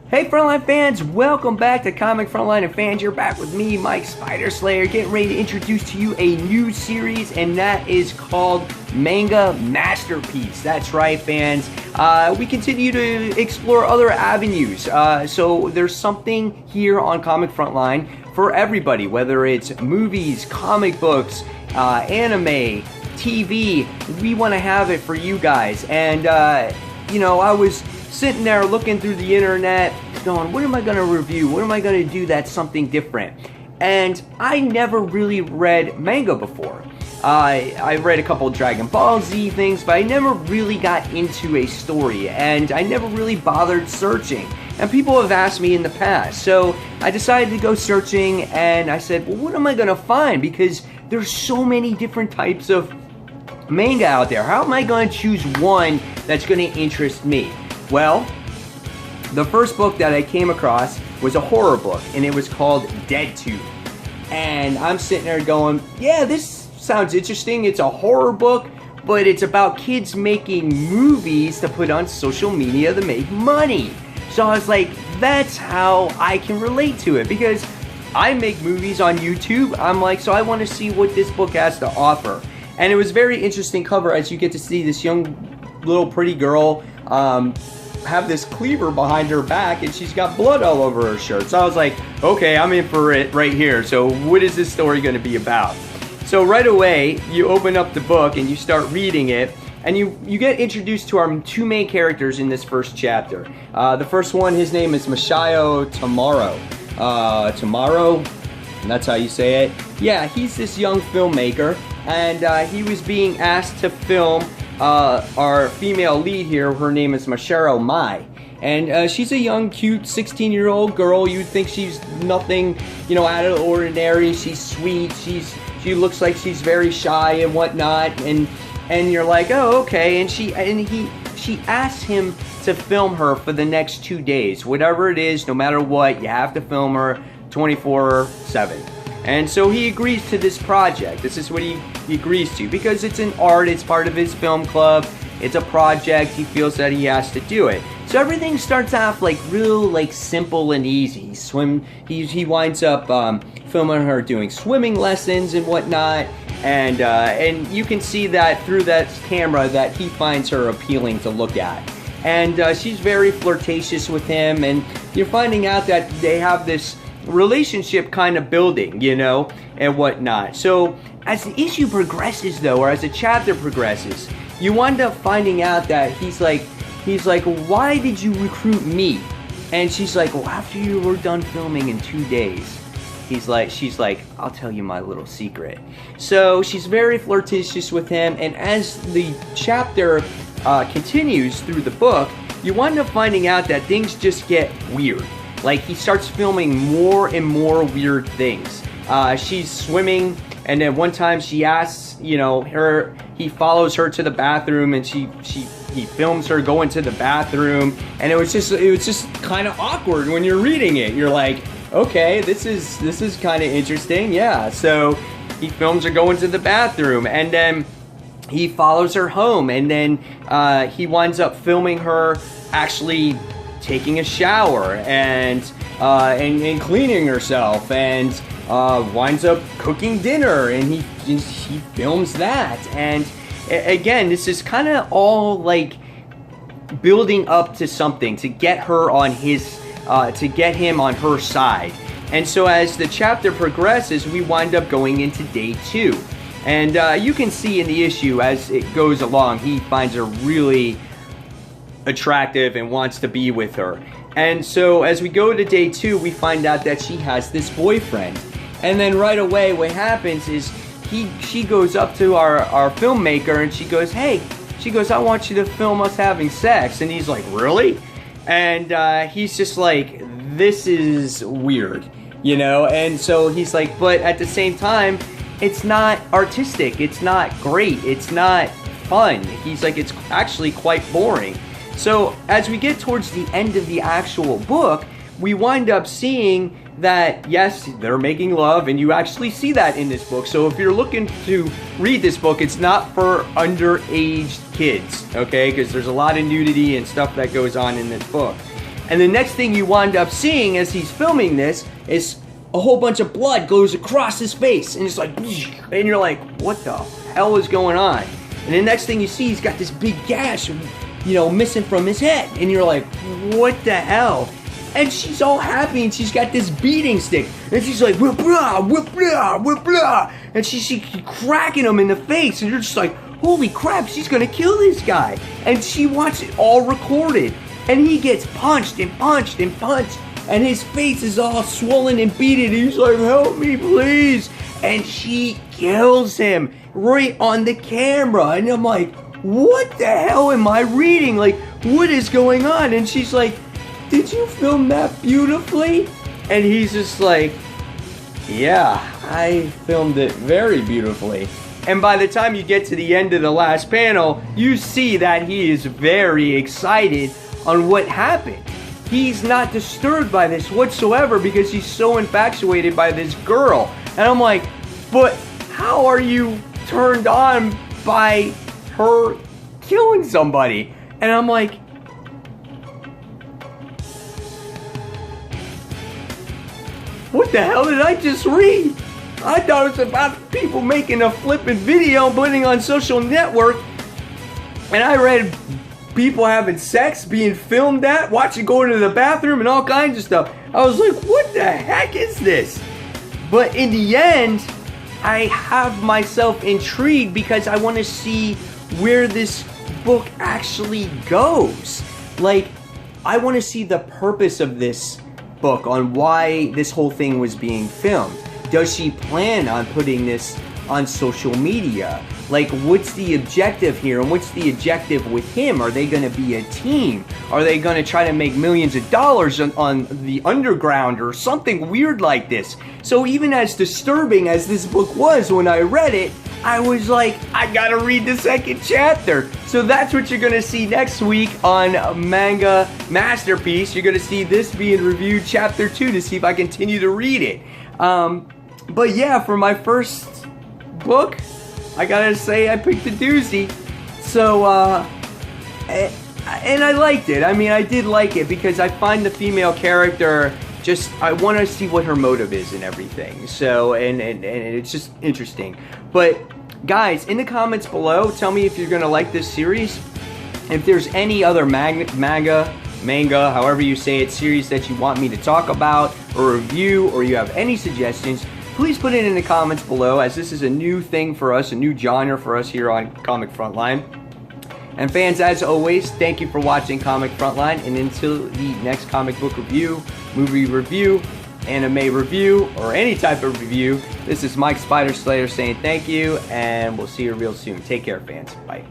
Hey Frontline fans, welcome back to Comic Frontline and fans. You're back with me, Mike Spider Slayer, getting ready to introduce to you a new series, and that is called Manga Masterpiece. That's right, fans. We continue to explore other avenues. So there's something here on Comic Frontline for everybody, whether it's movies, comic books, anime, TV. We want to have it for you guys. And I was sitting there looking through the internet going, what am I going to review? What am I going to do that's something different? And I never really read manga before. I read a couple of Dragon Ball Z things, but I never really got into a story, and I never really bothered searching. And people have asked me in the past, so I decided to go searching, and I said, well, what am I going to find? Because there's so many different types of manga out there. How am I going to choose one that's going to interest me? Well, the first book that I came across was a horror book, and it was called Dead Tooth. And I'm sitting there going, yeah, this sounds interesting. It's a horror book, but it's about kids making movies to put on social media to make money. So I was like, that's how I can relate to it, because I make movies on YouTube. I'm like, so I want to see what this book has to offer. And it was very interesting cover, as you get to see this young little pretty girl have this cleaver behind her back, and she's got blood all over her shirt. So I was like, okay, I'm in for it right here. So what is this story going to be about? So right away, you open up the book and you start reading it, and you get introduced to our two main characters in this first chapter. The first one, his name is Masahiro Tamaro. Tamaro, that's how you say it. Yeah, he's this young filmmaker, and he was being asked to film our female lead here. Her name is Masahiro Mai, and she's a young, cute 16-year-old girl. You'd think she's nothing, out of the ordinary. She's sweet. She looks like she's very shy and whatnot, and you're like, oh, okay. And she asked him to film her for the next 2 days, whatever it is, no matter what. You have to film her 24/7. And so he agrees to this project. This is what he agrees to, because it's an art, it's part of his film club, it's a project, he feels that he has to do it. So everything starts off real simple and easy. He winds up filming her doing swimming lessons and whatnot, and you can see that through that camera that he finds her appealing to look at. And she's very flirtatious with him, and you're finding out that they have this relationship kind of building, and whatnot. So as the issue progresses, though, or as the chapter progresses, you wind up finding out that he's like, why did you recruit me? And she's like, well, after you were done filming in 2 days. She's like, I'll tell you my little secret. So she's very flirtatious with him, and as the chapter continues through the book, you wind up finding out that things just get weird. He starts filming more and more weird things. She's swimming, and then one time she asks, he follows her to the bathroom, and he films her going to the bathroom, and it was just kind of awkward when you're reading it. You're like, okay, this is kind of interesting, yeah. So he films her going to the bathroom, and then he follows her home, and then he winds up filming her actually taking a shower and cleaning herself, and winds up cooking dinner, and he films that. And again, this is kind of all building up to something to get her on to get him on her side. And so as the chapter progresses, we wind up going into day 2, and you can see in the issue as it goes along, he finds her really attractive and wants to be with her. And so as we go to day 2, we find out that she has this boyfriend. And then right away what happens is she goes up to our filmmaker, and she goes, I want you to film us having sex. And he's like, really? And he's just like, this is weird, and so he's like, but at the same time, it's not artistic, it's not great, it's not fun. He's like, it's actually quite boring. So as we get towards the end of the actual book, we wind up seeing that, yes, they're making love, and you actually see that in this book. So if you're looking to read this book, it's not for underage kids, okay? Because there's a lot of nudity and stuff that goes on in this book. And the next thing you wind up seeing as he's filming this is a whole bunch of blood goes across his face, and it's like, and you're like, what the hell is going on? And the next thing you see, he's got this big gash, you know, missing from his head, and you're like, what the hell? And she's all happy, and she's got this beating stick, and she's like, whip blah, whip blah, whip blah, and she's cracking him in the face, and you're just like, holy crap, she's gonna kill this guy. And she wants it all recorded, and he gets punched and punched and punched, and his face is all swollen and beaten. He's like, help me, please. And she kills him right on the camera. And I'm like, what the hell am I reading? Like, what is going on? And she's like, did you film that beautifully? And he's just like, yeah, I filmed it very beautifully. And by the time you get to the end of the last panel, you see that he is very excited on what happened. He's not disturbed by this whatsoever because he's so infatuated by this girl. And I'm like, but how are you turned on by her killing somebody? And I'm like, what the hell did I just read? I thought it was about people making a flippin' video and putting on social network. And I read people having sex, being filmed at, watching going to the bathroom and all kinds of stuff. I was like, what the heck is this? But in the end, I have myself intrigued because I want to see where this book actually goes. Like, I want to see the purpose of this book on why this whole thing was being filmed. Does she plan on putting this on social media? Like, what's the objective here, and what's the objective with him? Are they going to be a team? Are they going to try to make millions of dollars on the underground or something weird like this? So even as disturbing as this book was when I read it, I was like, I gotta read the second chapter. So that's what you're gonna see next week on Manga Masterpiece. You're gonna see this being reviewed, chapter 2, to see if I continue to read it. But yeah, for my first book, I gotta say I picked a doozy. So, and I liked it. I mean, I did like it because I find the female character just, I want to see what her motive is and everything. So, and it's just interesting. But guys, in the comments below, tell me if you're gonna like this series. If there's any other manga, however you say it, series that you want me to talk about or review, or you have any suggestions, please put it in the comments below, as this is a new thing for us, a new genre for us here on Comic Frontline. And fans, as always, thank you for watching Comic Frontline, and until the next comic book review, movie review, anime review, or any type of review, this is Mike Spider Slayer saying thank you, and we'll see you real soon. Take care, fans. Bye.